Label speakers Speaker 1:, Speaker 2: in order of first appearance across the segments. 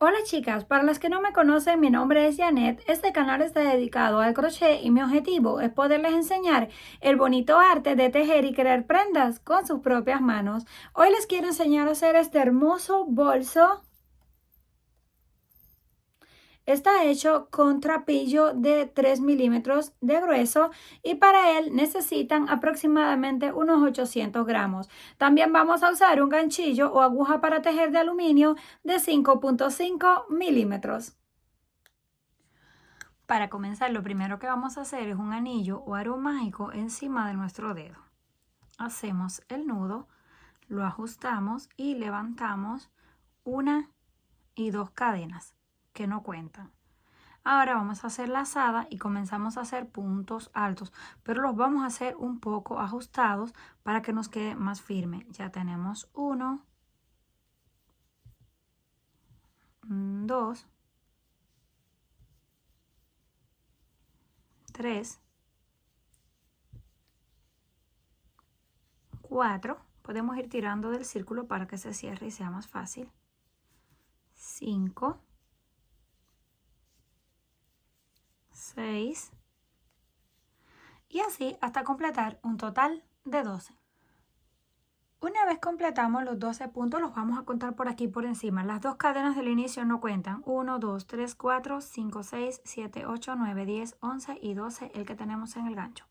Speaker 1: Hola chicas, para las que no me conocen, mi nombre es Janet. Este canal está dedicado al crochet y mi objetivo es poderles enseñar el bonito arte de tejer y crear prendas con sus propias manos. Hoy les quiero enseñar a hacer este hermoso bolso. Está hecho con trapillo de 3 milímetros de grueso y para él necesitan aproximadamente unos 800 gramos. También vamos a usar un ganchillo o aguja para tejer de aluminio de 5.5 milímetros. Para comenzar, lo primero que vamos a hacer es un anillo o aro mágico encima de nuestro dedo. Hacemos el nudo, lo ajustamos y levantamos una y dos cadenas que no cuentan. Ahora vamos a hacer lazada y comenzamos a hacer puntos altos, pero los vamos a hacer un poco ajustados para que nos quede más firme. Ya tenemos 1, 2, 3, 4. Podemos ir tirando del círculo para que se cierre y sea más fácil. 5, 6 y así hasta completar un total de 12. Una vez completamos los 12 puntos, los vamos a contar por aquí por encima. Las dos cadenas del inicio no cuentan. 1, 2, 3, 4, 5, 6, 7, 8, 9, 10, 11 y 12 el que tenemos en el gancho.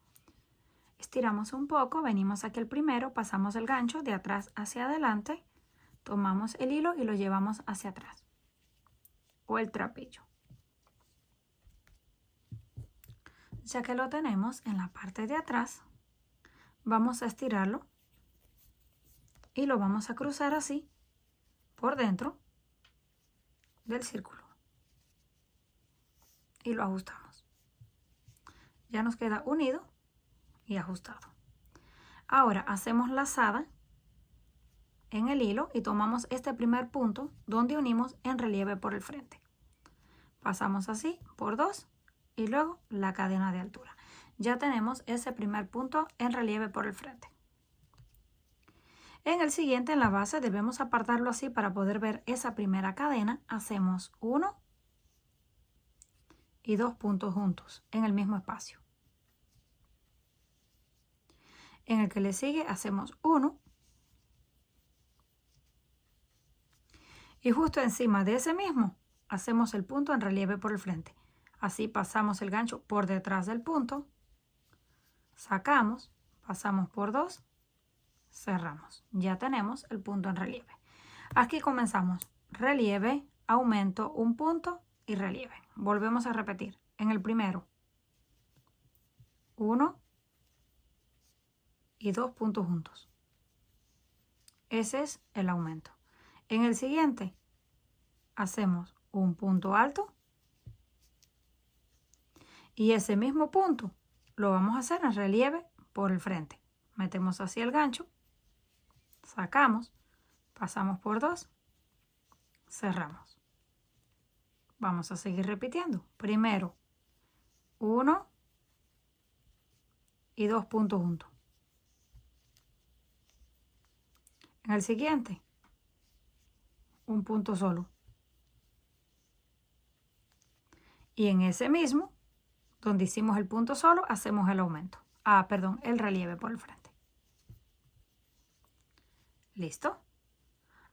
Speaker 1: Estiramos un poco, venimos aquí al primero, pasamos el gancho de atrás hacia adelante, tomamos el hilo y lo llevamos hacia atrás o el trapillo. Ya que lo tenemos en la parte de atrás, vamos a estirarlo y lo vamos a cruzar así por dentro del círculo y lo ajustamos. Ya nos queda unido y ajustado. Ahora hacemos lazada en el hilo y tomamos este primer punto donde unimos en relieve por el frente. Pasamos así por 2 y luego la cadena de altura. Ya tenemos ese primer punto en relieve por el frente. En el siguiente, en la base, debemos apartarlo así para poder ver esa primera cadena. Hacemos 1 y 2 puntos juntos en el mismo espacio. En el que le sigue hacemos 1 y justo encima de ese mismo hacemos el punto en relieve por el frente. Así pasamos el gancho por detrás del punto, sacamos, pasamos por 2, cerramos. Ya tenemos el punto en relieve. Aquí comenzamos relieve, aumento, un punto y relieve. Volvemos a repetir. En el primero, 1 y 2 puntos juntos. Ese es el aumento. En el siguiente, hacemos un punto alto y ese mismo punto lo vamos a hacer en relieve por el frente. Metemos así el gancho, sacamos, pasamos por 2, cerramos. Vamos a seguir repitiendo. Primero, 1 y 2 puntos juntos. En el siguiente, un punto solo. Y en ese mismo, donde hicimos el punto solo, hacemos el aumento. El relieve por el frente. ¿Listo?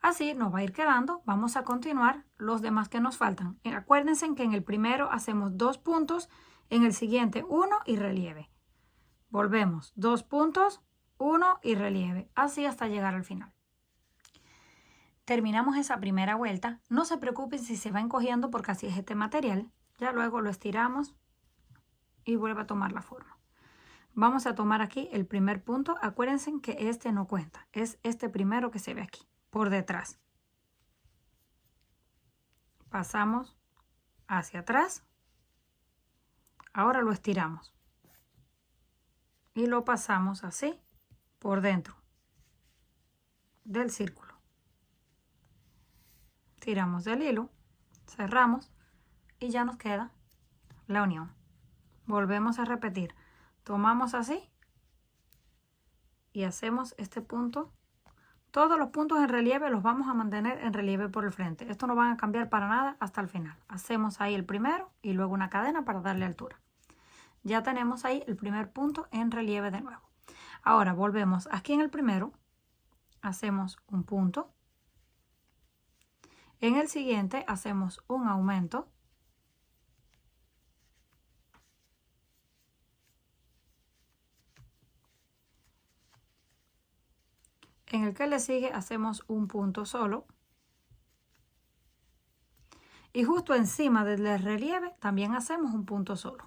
Speaker 1: Así nos va a ir quedando. Vamos a continuar los demás que nos faltan. Acuérdense que en el primero hacemos 2 puntos, en el siguiente 1 y relieve. Volvemos, 2 puntos, 1 y relieve. Así hasta llegar al final. Terminamos esa primera vuelta. No se preocupen si se va encogiendo porque así es este material. Ya luego lo estiramos y vuelve a tomar la forma. Vamos a tomar aquí el primer punto. Acuérdense que este no cuenta. Es este primero que se ve aquí, por detrás. Pasamos hacia atrás. Ahora lo estiramos. Y lo pasamos así por dentro del círculo. Tiramos del hilo, cerramos y ya nos queda la unión. Volvemos a repetir. Tomamos así y hacemos este punto Todos los puntos en relieve los vamos a mantener en relieve por el frente. Esto no van a cambiar para nada hasta el final. Hacemos ahí el primero y luego una cadena para darle altura. Ya tenemos ahí el primer punto en relieve de nuevo. Ahora volvemos aquí en el primero, hacemos un punto. En el siguiente hacemos un aumento. En el que le sigue hacemos un punto solo. Y justo encima del relieve también hacemos un punto solo.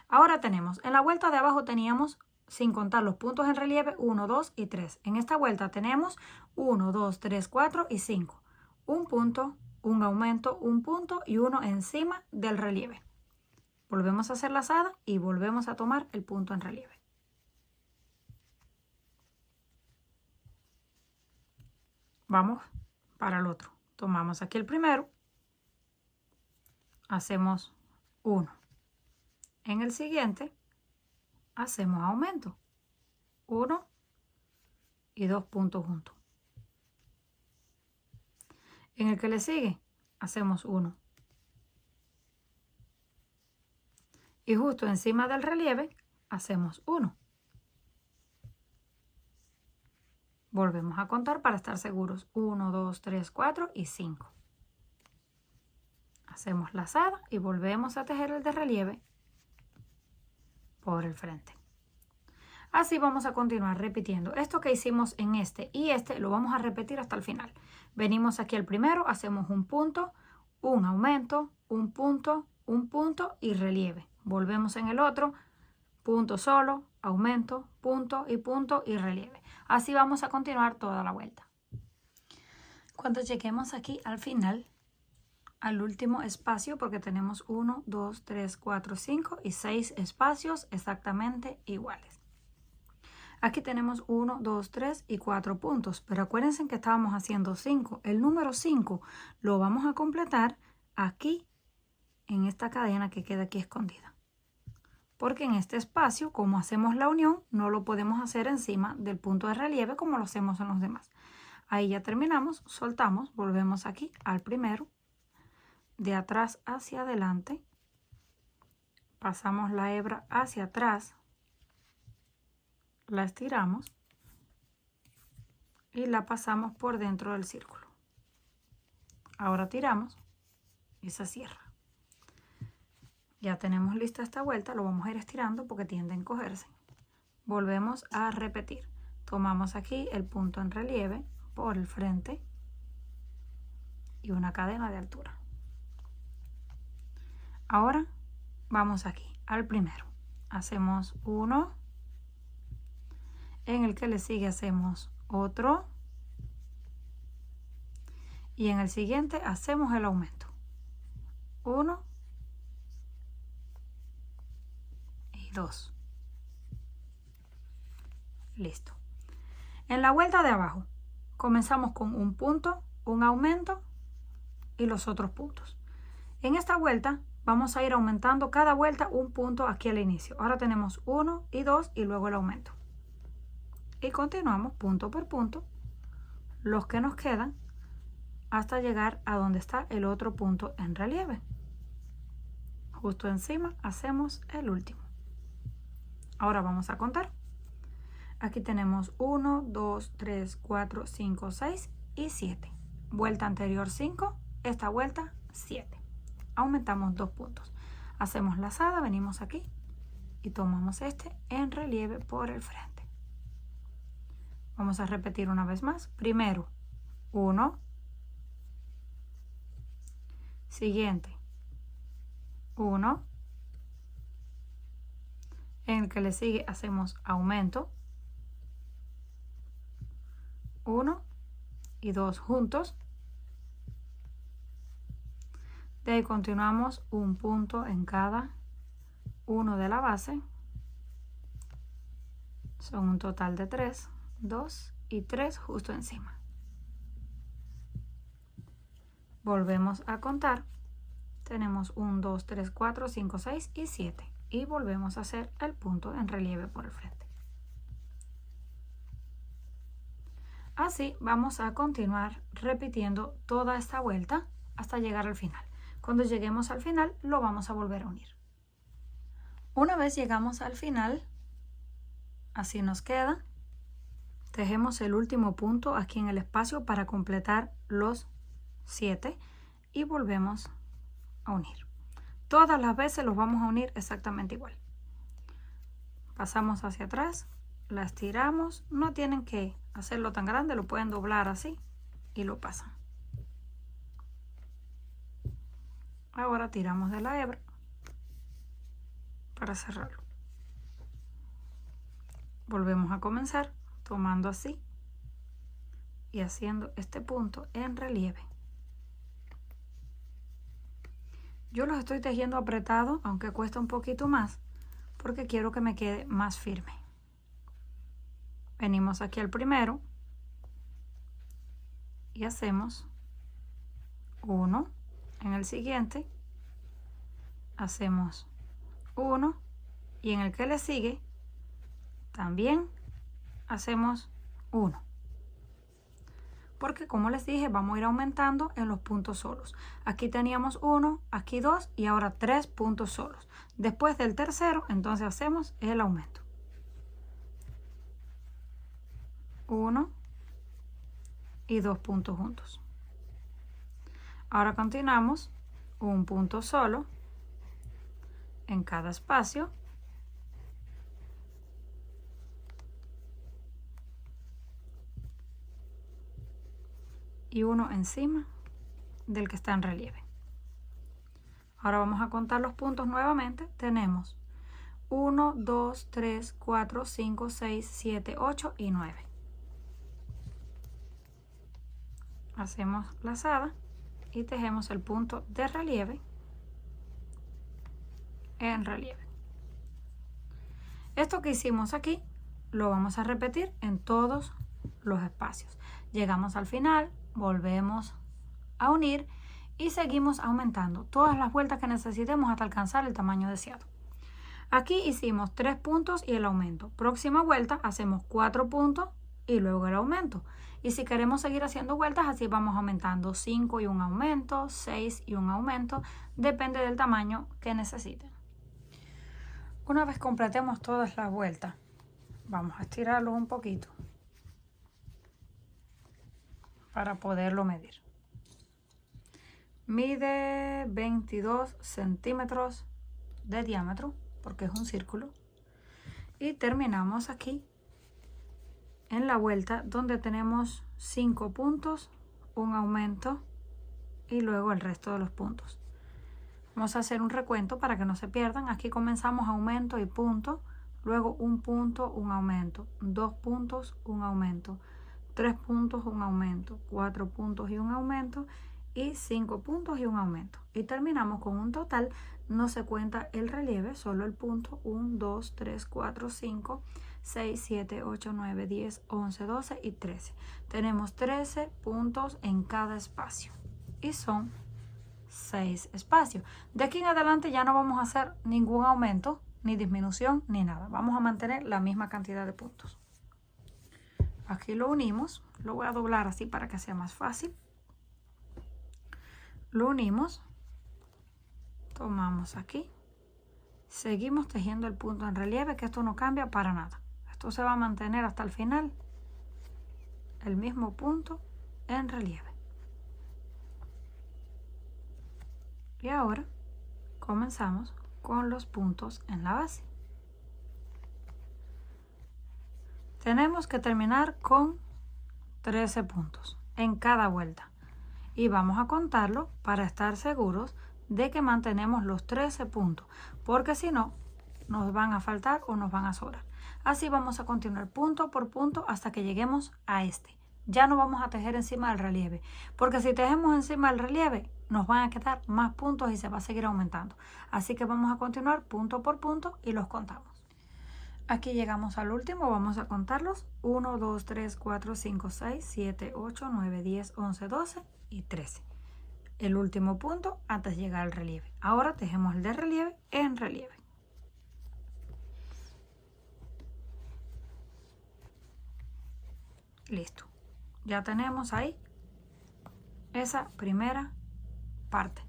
Speaker 1: Ahora tenemos, en la vuelta de abajo teníamos, sin contar los puntos en relieve, 1, 2 y 3. En esta vuelta tenemos 1, 2, 3, 4 y 5. Un punto, un aumento, un punto y uno encima del relieve. Volvemos a hacer lazada y volvemos a tomar el punto en relieve. Vamos para el otro. Tomamos aquí el primero. Hacemos 1. En el siguiente hacemos aumento. 1 y 2 puntos juntos. En el que le sigue hacemos 1. Y justo encima del relieve hacemos 1. Volvemos a contar para estar seguros. 1, 2, 3, 4 y 5. Hacemos lazada y volvemos a tejer el de relieve por el frente. Así vamos a continuar repitiendo. Esto que hicimos en este y este lo vamos a repetir hasta el final. Venimos aquí al primero, hacemos un punto, un aumento, un punto y relieve. Volvemos en el otro, punto solo, aumento, punto y relieve. Así vamos a continuar toda la vuelta. Cuando lleguemos aquí al final, al último espacio, porque tenemos 1, 2, 3, 4, 5 y 6 espacios exactamente iguales. Aquí tenemos 1, 2, 3 y 4 puntos, pero acuérdense que estábamos haciendo 5. El número 5 lo vamos a completar aquí en esta cadena que queda aquí escondida. Porque en este espacio, como hacemos la unión, no lo podemos hacer encima del punto de relieve como lo hacemos en los demás. Ahí ya terminamos, soltamos, volvemos aquí al primero, de atrás hacia adelante, pasamos la hebra hacia atrás, la estiramos y la pasamos por dentro del círculo. Ahora tiramos y se cierra. Ya tenemos lista esta vuelta, lo vamos a ir estirando porque tiende a encogerse. Volvemos a repetir. Tomamos aquí el punto en relieve por el frente y una cadena de altura. Ahora vamos aquí al primero. Hacemos 1. En el que le sigue hacemos otro. Y en el siguiente hacemos el aumento. 1 y 2. Listo. En la vuelta de abajo comenzamos con un punto, un aumento y los otros puntos. En esta vuelta vamos a ir aumentando cada vuelta un punto aquí al inicio. Ahora tenemos 1 y 2 y luego el aumento. Y continuamos punto por punto, los que nos quedan, hasta llegar a donde está el otro punto en relieve. Justo encima hacemos el último. Ahora vamos a contar. Aquí tenemos 1, 2, 3, 4, 5, 6 y 7. Vuelta anterior 5, esta vuelta 7. Aumentamos 2 puntos. Hacemos lazada, venimos aquí y tomamos este en relieve por el frente. Vamos a repetir una vez más. Primero 1. Siguiente 1. En el que le sigue hacemos aumento. 1 y 2 juntos. De ahí continuamos un punto en cada uno de la base. Son un total de 3, 2 y 3 justo encima. Volvemos a contar. Tenemos 1, 2, 3, 4, 5, 6 y 7. Y volvemos a hacer el punto en relieve por el frente. Así vamos a continuar repitiendo toda esta vuelta hasta llegar al final. Cuando lleguemos al final lo vamos a volver a unir. Una vez llegamos al final, así nos queda. Tejemos el último punto aquí en el espacio para completar los 7 y volvemos a unir. Todas las veces los vamos a unir exactamente igual. Pasamos hacia atrás, la estiramos, no tienen que hacerlo tan grande, lo pueden doblar así y lo pasan. Ahora tiramos de la hebra para cerrarlo. Volvemos a comenzar tomando así y haciendo este punto en relieve. Yo los estoy tejiendo apretado, aunque cuesta un poquito más, porque quiero que me quede más firme. Venimos aquí al primero y hacemos 1. En el siguiente hacemos 1 y en el que le sigue también hacemos 1. Porque como les dije, vamos a ir aumentando en los puntos solos. Aquí teníamos 1, aquí 2 y ahora 3 puntos solos. Después del tercero, entonces hacemos el aumento. 1 y 2 puntos juntos. Ahora continuamos un punto solo en cada espacio. Y uno encima del que está en relieve. Ahora vamos a contar los puntos nuevamente. Tenemos 1, 2, 3, 4, 5, 6, 7, 8 y 9. Hacemos lazada y tejemos el punto de relieve en relieve. Esto que hicimos aquí lo vamos a repetir en todos los espacios. Llegamos al final, volvemos a unir y seguimos aumentando todas las vueltas que necesitemos hasta alcanzar el tamaño deseado. Aquí hicimos 3 puntos y el aumento. Próxima vuelta hacemos 4 puntos y luego el aumento. Y si queremos seguir haciendo vueltas, así vamos aumentando 5 y un aumento, 6 y un aumento, depende del tamaño que necesiten. Una vez completemos todas las vueltas, vamos a estirarlo un poquito para poderlo medir. Mide 22 centímetros de diámetro porque es un círculo. Y terminamos aquí en la vuelta donde tenemos 5 puntos, un aumento y luego el resto de los puntos. Vamos a hacer un recuento para que no se pierdan. Aquí comenzamos aumento y punto, luego un punto, un aumento, 2 puntos, un aumento, 3 puntos, un aumento, 4 puntos y un aumento y 5 puntos y un aumento. Y terminamos con un total, no se cuenta el relieve, solo el punto, 1, 2, 3, 4, 5, 6, 7, 8, 9, 10, 11, 12 y 13. Tenemos 13 puntos en cada espacio y son 6 espacios. De aquí en adelante ya no vamos a hacer ningún aumento, ni disminución, ni nada. Vamos a mantener la misma cantidad de puntos. Aquí lo unimos. Lo voy a doblar así para que sea más fácil. Lo unimos. Tomamos aquí. Seguimos tejiendo el punto en relieve, que esto no cambia para nada. Esto se va a mantener hasta el final. El mismo punto en relieve. Y ahora comenzamos con los puntos en la base. Tenemos que terminar con 13 puntos en cada vuelta. Y vamos a contarlo para estar seguros de que mantenemos los 13 puntos, porque si no, nos van a faltar o nos van a sobrar. Así vamos a continuar punto por punto hasta que lleguemos a este. Ya no vamos a tejer encima del relieve, porque si tejemos encima del relieve, nos van a quedar más puntos y se va a seguir aumentando. Así que vamos a continuar punto por punto y los contamos. Aquí llegamos al último, vamos a contarlos. 1, 2, 3, 4, 5, 6, 7, 8, 9, 10, 11, 12 y 13. El último punto antes de llegar al relieve. Ahora tejemos el de relieve en relieve. Listo. Ya tenemos ahí esa primera parte.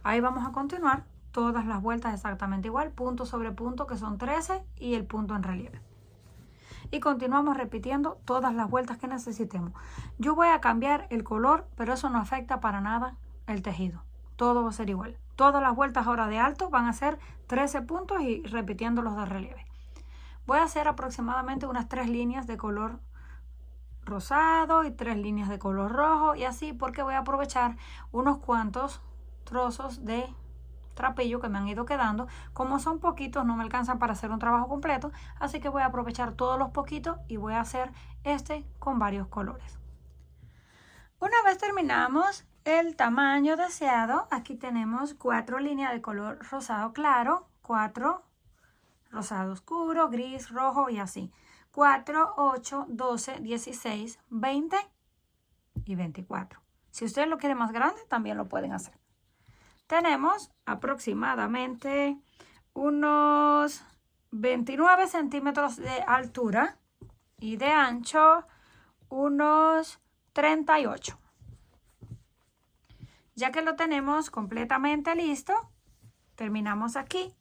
Speaker 1: Ahí vamos a continuar todas las vueltas exactamente igual, punto sobre punto, que son 13, y el punto en relieve. Y continuamos repitiendo todas las vueltas que necesitemos. Yo voy a cambiar el color, pero eso no afecta para nada el tejido. Todo va a ser igual. Todas las vueltas ahora de alto van a ser 13 puntos y repitiendo los de relieve. Voy a hacer aproximadamente unas 3 líneas de color rosado y 3 líneas de color rojo, y así, porque voy a aprovechar unos cuantos trozos de trapillo que me han ido quedando. Como son poquitos, no me alcanzan para hacer un trabajo completo, así que voy a aprovechar todos los poquitos y voy a hacer este con varios colores. Una vez terminamos el tamaño deseado, aquí tenemos 4 líneas de color rosado claro, 4 rosado oscuro, gris, rojo y así. 4, 8, 12, 16, 20 y 24. Si ustedes lo quieren más grande, también lo pueden hacer. Tenemos aproximadamente unos 29 centímetros de altura y de ancho unos 38. Ya que lo tenemos completamente listo, terminamos aquí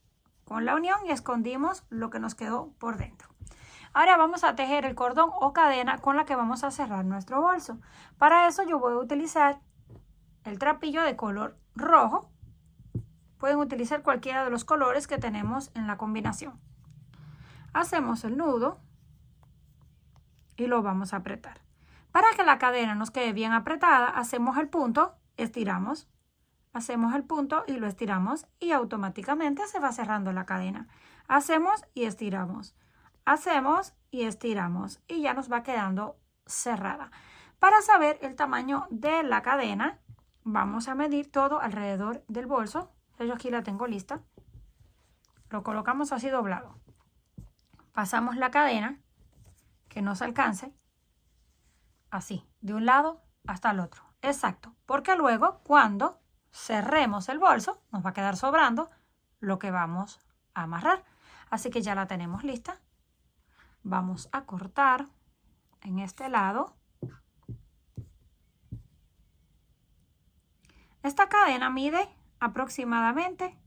Speaker 1: con la unión y escondimos lo que nos quedó por dentro. Ahora vamos a tejer el cordón o cadena con la que vamos a cerrar nuestro bolso. Para eso yo voy a utilizar el trapillo de color rojo. Pueden utilizar cualquiera de los colores que tenemos en la combinación. Hacemos el nudo y lo vamos a apretar. Para que la cadena nos quede bien apretada, hacemos el punto, estiramos, hacemos el punto y lo estiramos y automáticamente se va cerrando la cadena. Hacemos y estiramos, hacemos y estiramos y ya nos va quedando cerrada. Para saber el tamaño de la cadena, vamos a medir todo alrededor del bolso. Yo aquí la tengo lista. Lo colocamos así doblado. Pasamos la cadena, que no se alcance, así, de un lado hasta el otro. Exacto, porque luego cuando cerremos el bolso, nos va a quedar sobrando lo que vamos a amarrar. Así que ya la tenemos lista. Vamos a cortar en este lado. Esta cadena mide aproximadamente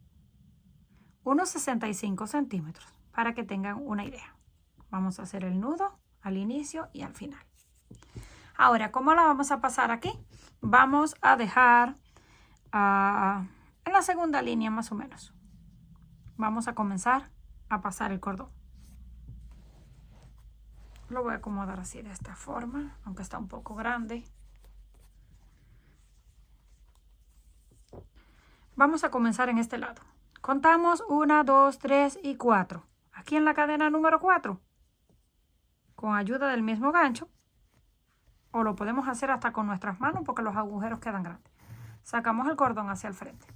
Speaker 1: unos 65 centímetros, para que tengan una idea. Vamos a hacer el nudo al inicio y al final. Ahora, ¿cómo la vamos a pasar aquí? Vamos a dejar en la segunda línea más o menos. Vamos a comenzar a pasar el cordón. Lo voy a acomodar así de esta forma, aunque está un poco grande. Vamos a comenzar en este lado. Contamos 1, 2, 3 y 4. Aquí en la cadena número 4, con ayuda del mismo gancho, o lo podemos hacer hasta con nuestras manos porque los agujeros quedan grandes. Sacamos el cordón hacia el frente.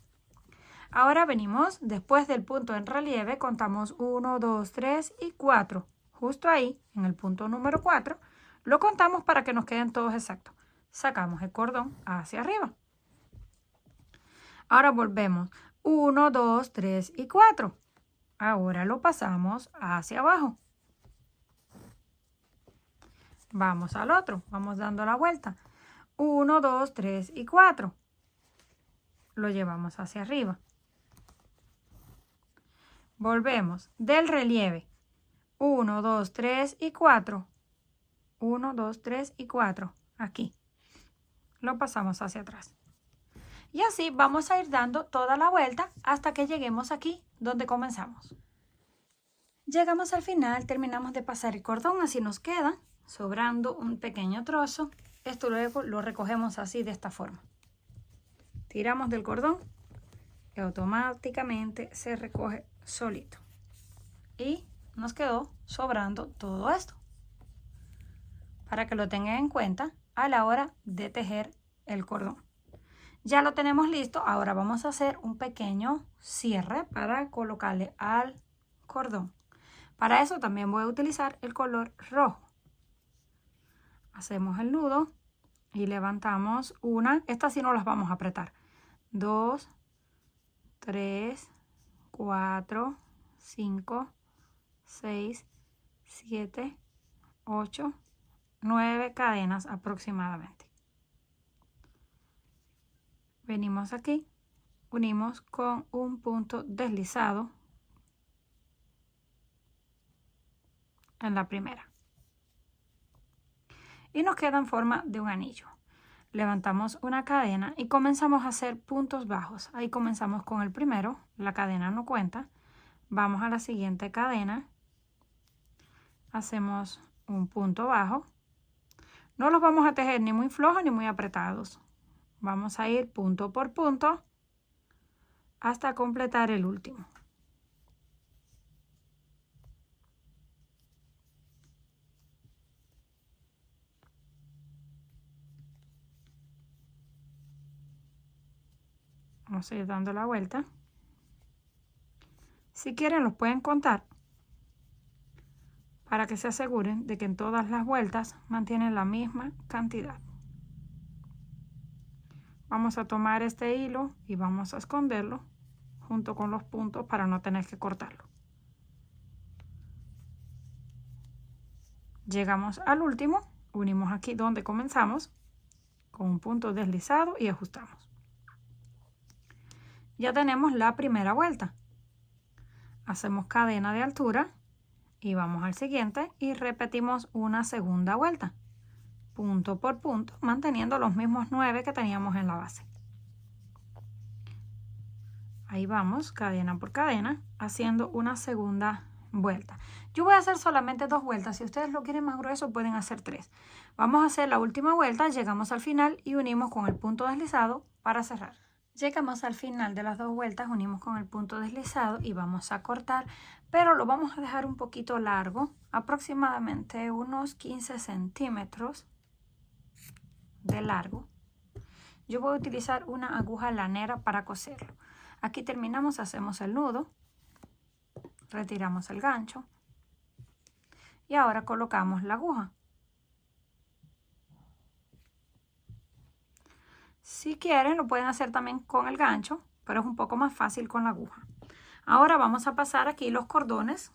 Speaker 1: Ahora venimos, después del punto en relieve, contamos 1, 2, 3 y 4. Justo ahí, en el punto número 4, lo contamos para que nos queden todos exactos. Sacamos el cordón hacia arriba. Ahora volvemos. 1, 2, 3 y 4. Ahora lo pasamos hacia abajo. Vamos al otro. Vamos dando la vuelta. 1, 2, 3 y 4. Lo llevamos hacia arriba. Volvemos del relieve. 1, 2, 3 y 4. 1, 2, 3 y 4. Aquí. Lo pasamos hacia atrás. Y así vamos a ir dando toda la vuelta hasta que lleguemos aquí donde comenzamos. Llegamos al final, terminamos de pasar el cordón, así nos queda sobrando un pequeño trozo. Esto luego lo recogemos así de esta forma. Tiramos del cordón y automáticamente se recoge solito. Y nos quedó sobrando todo esto, para que lo tengan en cuenta a la hora de tejer el cordón. Ya lo tenemos listo. Ahora vamos a hacer un pequeño cierre para colocarle al cordón. Para eso también voy a utilizar el color rojo. Hacemos el nudo y levantamos una. Estas sí no las vamos a apretar. 2, 3, 4, 5, 6, 7, 8, 9 cadenas aproximadamente. Venimos aquí, unimos con un punto deslizado en la primera. Y nos queda en forma de un anillo. Levantamos una cadena y comenzamos a hacer puntos bajos. Ahí comenzamos con el primero, la cadena no cuenta. Vamos a la siguiente cadena, hacemos un punto bajo. No los vamos a tejer ni muy flojos ni muy apretados. Vamos a ir punto por punto hasta completar el último. Vamos a ir dando la vuelta. Si quieren los pueden contar para que se aseguren de que en todas las vueltas mantienen la misma cantidad. Vamos a tomar este hilo y vamos a esconderlo junto con los puntos para no tener que cortarlo. Llegamos al último, unimos aquí donde comenzamos con un punto deslizado y ajustamos. Ya tenemos la primera vuelta. Hacemos cadena de altura y vamos al siguiente y repetimos una segunda vuelta, punto por punto, manteniendo los mismos 9 que teníamos en la base. Ahí vamos, cadena por cadena, haciendo una segunda vuelta. Yo voy a hacer solamente 2 vueltas. Si ustedes lo quieren más grueso, pueden hacer 3. Vamos a hacer la última vuelta, llegamos al final y unimos con el punto deslizado para cerrar. Llegamos al final de las 2 vueltas, unimos con el punto deslizado y vamos a cortar, pero lo vamos a dejar un poquito largo, aproximadamente unos 15 centímetros de largo. Yo voy a utilizar una aguja lanera para coserlo. Aquí terminamos, hacemos el nudo, retiramos el gancho y ahora colocamos la aguja. Si quieren lo pueden hacer también con el gancho, pero es un poco más fácil con la aguja. Ahora vamos a pasar aquí los cordones.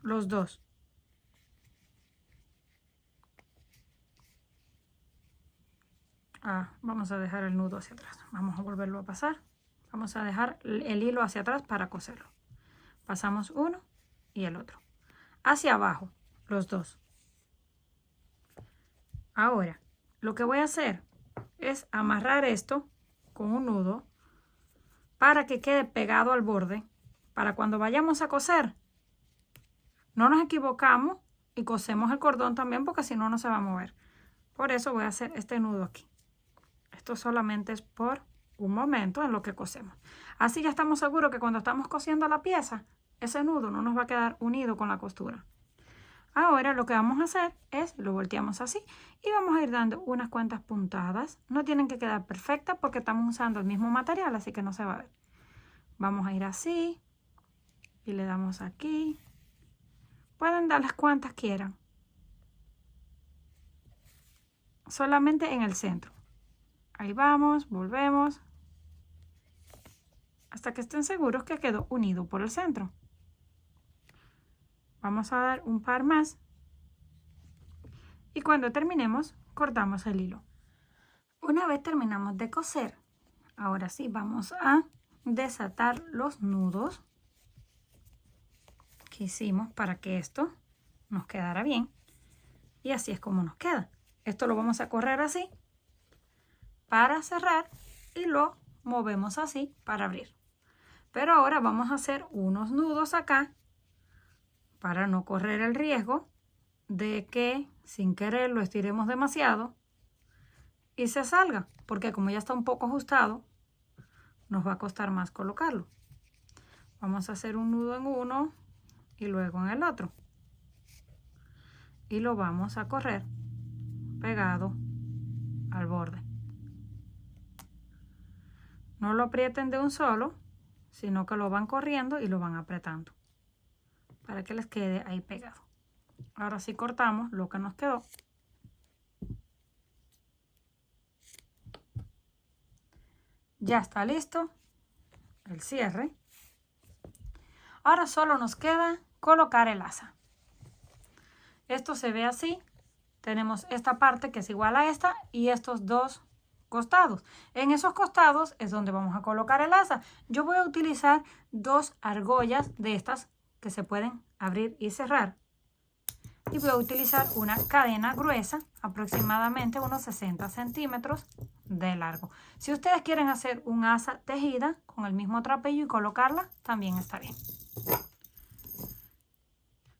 Speaker 1: Los dos. Vamos a dejar el nudo hacia atrás. Vamos a volverlo a pasar. Vamos a dejar el hilo hacia atrás para coserlo. Pasamos uno y el otro. Hacia abajo, los dos. Ahora, lo que voy a hacer es amarrar esto con un nudo para que quede pegado al borde. Para cuando vayamos a coser, no nos equivocamos y cosemos el cordón también porque si no, no se va a mover. Por eso voy a hacer este nudo aquí. Esto solamente es por un momento en lo que cosemos. Así ya estamos seguros que cuando estamos cosiendo la pieza, ese nudo no nos va a quedar unido con la costura. Ahora lo que vamos a hacer es, lo volteamos así y vamos a ir dando unas cuantas puntadas. No tienen que quedar perfectas porque estamos usando el mismo material, así que no se va a ver. Vamos a ir así y le damos aquí. Pueden dar las cuantas quieran. Solamente en el centro. Ahí vamos, volvemos. Hasta que estén seguros que quedó unido por el centro. Vamos a dar un par más. Y cuando terminemos, cortamos el hilo. Una vez terminamos de coser, ahora sí vamos a desatar los nudos que hicimos para que esto nos quedara bien. Y así es como nos queda. Esto lo vamos a correr así para cerrar y lo movemos así para abrir. Pero ahora vamos a hacer unos nudos acá para no correr el riesgo de que sin querer lo estiremos demasiado y se salga, porque como ya está un poco ajustado, nos va a costar más colocarlo. Vamos a hacer un nudo en uno y luego en el otro. Y lo vamos a correr pegado al borde. No lo aprieten de un solo, sino que lo van corriendo y lo van apretando para que les quede ahí pegado. Ahora sí cortamos lo que nos quedó. Ya está listo el cierre. Ahora solo nos queda colocar el asa. Esto se ve así. Tenemos esta parte que es igual a esta y estos dos costados. En esos costados es donde vamos a colocar el asa. Yo voy a utilizar 2 argollas de estas que se pueden abrir y cerrar. Y voy a utilizar una cadena gruesa, aproximadamente unos 60 centímetros de largo. Si ustedes quieren hacer un asa tejida con el mismo trapillo y colocarla, también está bien.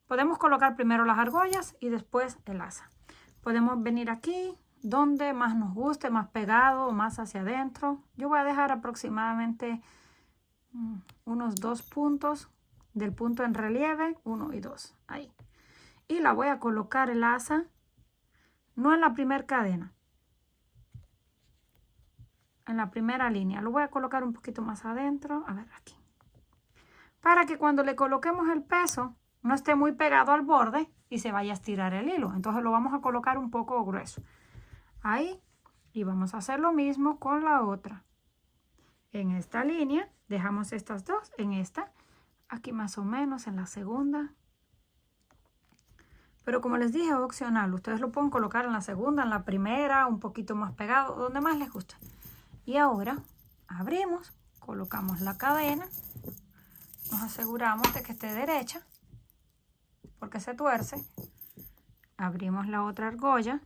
Speaker 1: Podemos colocar primero las argollas y después el asa. Podemos venir aquí, donde más nos guste, más pegado o más hacia adentro. Yo voy a dejar aproximadamente unos 2 puntos del punto en relieve, 1 y 2, ahí. Y la voy a colocar el asa, no en la primera cadena, en la primera línea. Lo voy a colocar un poquito más adentro, a ver aquí. Para que cuando le coloquemos el peso, no esté muy pegado al borde y se vaya a estirar el hilo. Entonces lo vamos a colocar un poco grueso. Ahí. Y vamos a hacer lo mismo con la otra. En esta línea, dejamos estas dos en esta. Aquí más o menos en la segunda. Pero como les dije, es opcional. Ustedes lo pueden colocar en la segunda, en la primera, un poquito más pegado, donde más les guste. Y ahora abrimos, colocamos la cadena. Nos aseguramos de que esté derecha, porque se tuerce. Abrimos la otra argolla.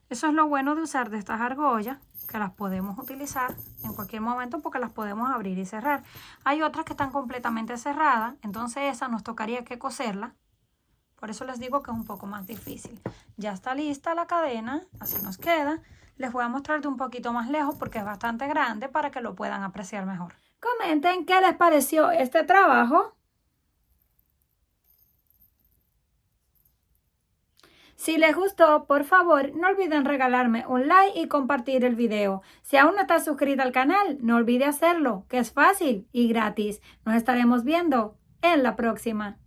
Speaker 1: Eso es lo bueno de usar de estas argollas, que las podemos utilizar en cualquier momento porque las podemos abrir y cerrar. Hay otras que están completamente cerradas, entonces esa nos tocaría que coserla. Por eso les digo que es un poco más difícil. Ya está lista la cadena, así nos queda. Les voy a mostrar de un poquito más lejos porque es bastante grande para que lo puedan apreciar mejor. Comenten qué les pareció este trabajo. Si les gustó, por favor, no olviden regalarme un like y compartir el video. Si aún no estás suscrito al canal, no olvide hacerlo, que es fácil y gratis. Nos estaremos viendo en la próxima.